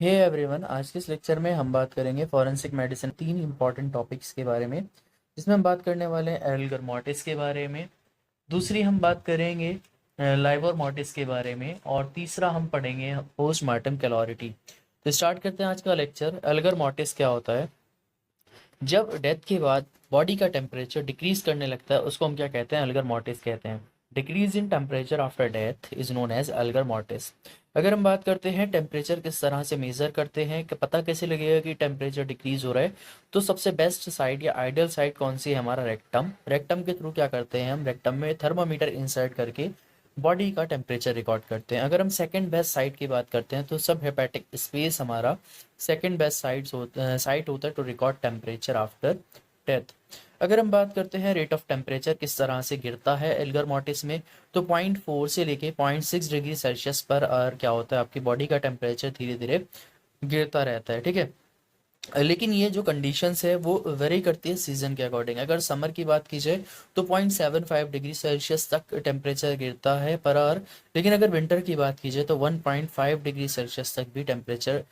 Hey everyone, आज के इस लेक्चर में हम बात करेंगे फॉरेंसिक मेडिसिन 3 इंपॉर्टेंट टॉपिक्स के बारे में, जिसमें हम बात करने वाले हैं एल्गर मॉर्टिस के बारे में। दूसरी हम बात करेंगे लाइवर मॉर्टिस के बारे में, और तीसरा हम पढ़ेंगे पोस्टमार्टम कैलोरिटी। तो स्टार्ट करते हैं आज का लेक्चर। एल्गर मॉर्टिस क्या होता है? जब डेथ के बाद बॉडी का टेम्परेचर डिक्रीज करने लगता है, उसको हम क्या कहते हैं? एल्गर मॉर्टिस कहते हैं। Decrease in temperature after death is known as algor mortis. अगर हम बात करते हैं टेम्परेचर किस तरह से मेजर करते हैं, कि पता कैसे लगेगा कि टेम्परेचर डिक्रीज हो रहा है, तो सबसे बेस्ट साइड या आइडियल साइड कौन सी है? हमारा रेक्टम। रेक्टम के थ्रू क्या करते हैं हम? रेक्टम में थर्मामीटर इंसर्ट करके बॉडी का टेम्परेचर रिकॉर्ड करते हैं। अगर हम सेकंड बेस्ट साइट की बात करते हैं, तो सब हेपेटिक स्पेस हमारा सेकंड बेस्ट साइट होता है to record temperature after death. अगर हम बात करते हैं रेट ऑफ टेम्परेचर किस तरह से गिरता है एल्गर मॉर्टिस में, तो 0.4 से लेके 0.6 डिग्री सेल्सियस पर आवर क्या होता है, आपकी बॉडी का टेम्परेचर धीरे धीरे गिरता रहता है। ठीक है, लेकिन ये जो कंडीशंस है वो वेरी करती है सीजन के अकॉर्डिंग। अगर समर की बात की जाए तो 0.75 डिग्री सेल्सियस तक टेम्परेचर गिरता है पर आवर। लेकिन अगर विंटर की बात की जाए तो 1.5 डिग्री सेल्सियस तक भी टेम्परेचर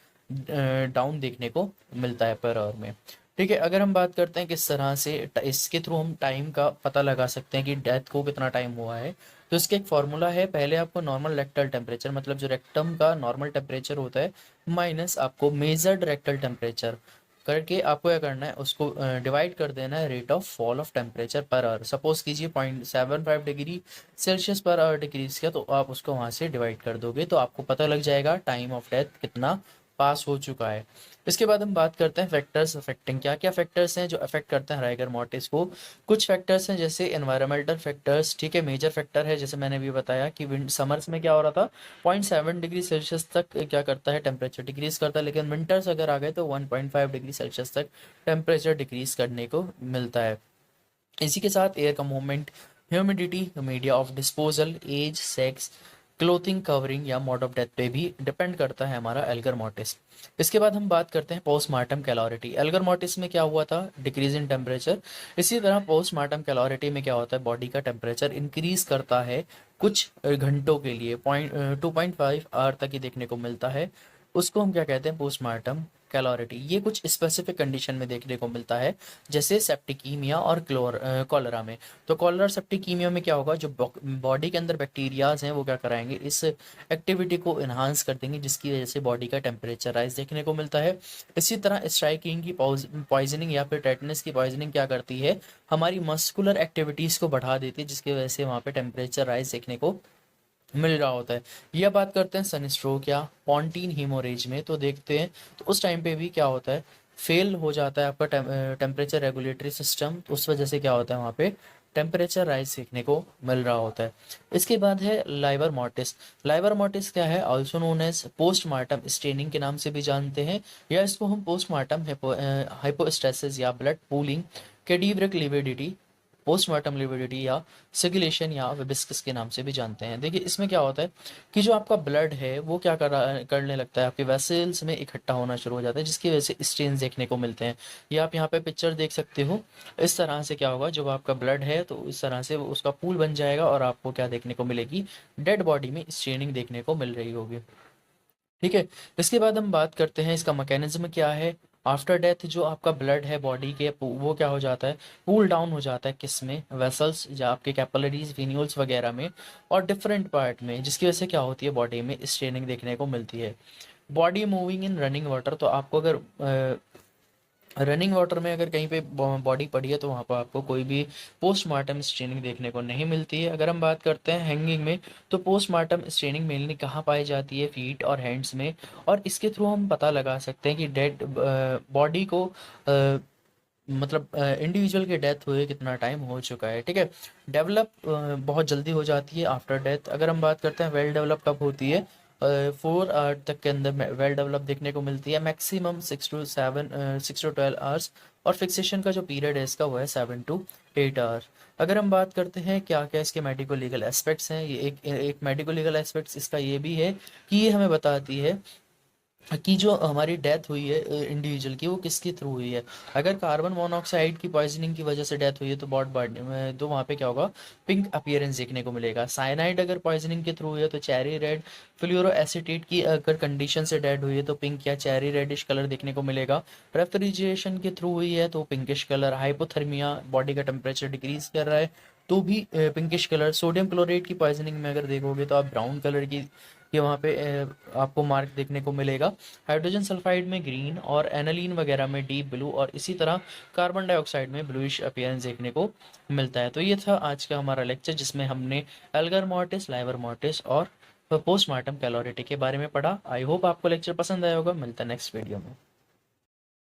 डाउन देखने को मिलता है पर आवर में। ठीक है, अगर हम बात करते हैं किस तरह से इसके थ्रू हम टाइम का पता लगा सकते हैं कि डेथ को कितना टाइम हुआ है, तो इसका एक फॉर्मूला है। पहले आपको नॉर्मल रेक्टल टेम्परेचर, मतलब जो रेक्टम का नॉर्मल टेम्परेचर होता है, माइनस आपको मेजर्ड रेक्टल टेम्परेचर करके आपको क्या करना है, उसको डिवाइड कर देना है rate of fall of temperature per hour. Suppose कीजिए 0.75 degree Celsius per hour decrease किया, तो आप उसको वहां से डिवाइड कर दोगे तो आपको पता लग जाएगा टाइम ऑफ डेथ कितना पास हो चुका है। इसके बाद हम बात करते हैं फैक्टर्स अफेक्टिंग। क्या क्या फैक्टर्स हैं जो अफेक्ट करते हैं राइगर मॉर्टिस को? कुछ फैक्टर्स हैं जैसे एनवायरमेंटल फैक्टर्स। ठीक है, मेजर फैक्टर है जैसे मैंने भी बताया कि समर्स में क्या हो रहा था, 0.7 डिग्री सेल्सियस तक क्या करता है, टेम्परेचर डिक्रीज करता है। लेकिन विंटर्स अगर आ गए तो 1.5 डिग्री सेल्सियस तक टेम्परेचर डिक्रीज करने को मिलता है। इसी के साथ एयर का movement, humidity, media of disposal, age, sex, clothing covering या मोड ऑफ डेथ पे भी डिपेंड करता है हमारा एल्गर मॉर्टिस। इसके बाद हम बात करते हैं पोस्टमार्टम कैलोरिटी। एल्गर मॉर्टिस में क्या हुआ था? Decrease in temperature. इसी तरह पोस्टमार्टम कैलोरिटी में क्या होता है? बॉडी का टेम्परेचर इंक्रीज करता है कुछ घंटों के लिए, 2.5 आवर तक ही देखने को मिलता है। उसको हम क्या कहते हैं? पोस्टमार्टम कैलोरिटी। ये कुछ स्पेसिफिक कंडीशन में देखने को मिलता है, जैसे सेप्टिकीमिया और कॉलरा में। तो कॉलरा सेप्टिकीमिया में क्या होगा, जो बॉडी के अंदर बैक्टीरियाज हैं वो क्या कराएंगे, इस एक्टिविटी को इन्हांस कर देंगे, जिसकी वजह से बॉडी का टेम्परेचर राइज देखने को मिलता है। इसी तरह स्ट्राइकिंग की पॉइजनिंग या फिर टेटनस की पॉइजनिंग क्या करती है, हमारी मस्कुलर एक्टिविटीज़ को बढ़ा देती है, जिसकी वजह से वहाँ पे टेम्परेचर राइज देखने को मिल रहा होता है। यह बात करते हैं सनस्ट्रोक या पॉन्टीन हीमोरेज में, तो देखते हैं तो उस टाइम पे भी क्या होता है, फेल हो जाता है आपका टेम्परेचर रेगुलेटरी सिस्टम, तो उस वजह से क्या होता है, वहाँ पे टेम्परेचर राइज देखने को मिल रहा होता है। इसके बाद है लाइवर मॉर्टिस। लाइवर मॉर्टिस क्या है? Also known as postmortem staining के नाम से भी जानते हैं, या इसको हम पोस्टमार्टम हाइपोस्टेसिस या blood pooling, cadaveric lividity, postmortem lividity या सिगुलेशन या विबिस्कस के नाम से भी जानते हैं। देखिए, इसमें क्या होता है कि जो आपका ब्लड है वो क्या करने लगता है, आपके वेसल्स में इकट्ठा होना शुरू हो जाता है, जिसकी वजह से स्टेन्स देखने को मिलते हैं। ये आप यहाँ पे पिक्चर देख सकते हो। इस तरह से क्या होगा, जब आपका ब्लड है तो इस तरह से उसका पूल बन जाएगा और आपको क्या देखने को मिलेगी, डेड बॉडी में स्टेनिंग देखने को मिल रही होगी। ठीक है, इसके बाद हम बात करते हैं इसका मैकेनिज्म क्या है। आफ्टर डेथ जो आपका ब्लड है बॉडी के, वो क्या हो जाता है, कूल डाउन हो जाता है किस में, वेसल्स या आपके कैपिलरीज, वेन्यूल्स वगैरह में, और डिफरेंट पार्ट में, जिसकी वजह से क्या होती है, बॉडी में स्ट्रेनिंग देखने को मिलती है। Body moving in running water, तो आपको अगर रनिंग वाटर में अगर कहीं पे बॉडी पड़ी है तो वहाँ पर आपको कोई भी पोस्टमार्टम स्ट्रेनिंग देखने को नहीं मिलती है। अगर हम बात करते हैं हैंगिंग में, तो पोस्टमार्टम स्ट्रेनिंग मेनली कहाँ पाई जाती है? फीट और हैंड्स में। और इसके थ्रू हम पता लगा सकते हैं कि डेड बॉडी को मतलब इंडिविजुअल की डेथ हुए कितना टाइम हो चुका है। ठीक है, डेवलप बहुत जल्दी हो जाती है आफ्टर डेथ। अगर हम बात करते हैं वेल डेवलप कब होती है, 4 आवर तक के अंदर वेल डेवलप देखने को मिलती है, मैक्सिमम 6 to 12 आवर्स। और फिक्सेशन का जो पीरियड है इसका वो है 7 to 8 आवर। अगर हम बात करते हैं क्या क्या इसके मेडिको लीगल एस्पेक्ट्स हैं, ये एक मेडिको लीगल एस्पेक्ट्स इसका ये भी है कि ये हमें बताती है कि जो हमारी डेथ हुई है इंडिविजुअल की, वो किसके थ्रू हुई है। अगर कार्बन मोनोऑक्साइड की पॉइजनिंग की वजह से डेथ हुई है तो तो वहाँ पे क्या होगा, पिंक अपीयरेंस देखने को मिलेगा। साइनाइड अगर पॉइजनिंग के थ्रू हुई है तो चेरी रेड। फ्लोरो एसिटेट की अगर कंडीशन से डेड हुई है तो पिंक या चेरी रेडिश कलर देखने को मिलेगा। रेफ्रिजरेशन के थ्रू हुई है तो पिंकिश कलर। हाइपोथर्मिया, बॉडी का टेम्परेचर डिक्रीज कर रहा है तो भी पिंकिश कलर। सोडियम क्लोराइड की पॉइजनिंग में अगर देखोगे तो आप ब्राउन कलर की ये वहाँ पे आपको मार्क देखने को मिलेगा। हाइड्रोजन सल्फाइड में ग्रीन और एनालीन वगैरह में डीप ब्लू, और इसी तरह कार्बन डाइऑक्साइड में ब्लूइश अपीयरेंस देखने को मिलता है। तो ये था आज का हमारा लेक्चर जिसमें हमने एल्गर मॉर्टिस, लाइवर मॉर्टिस और पोस्टमार्टम कैलोरिटी के बारे में पढ़ा। आई होप आपको लेक्चर पसंद आया होगा। मिलता है नेक्स्ट वीडियो में।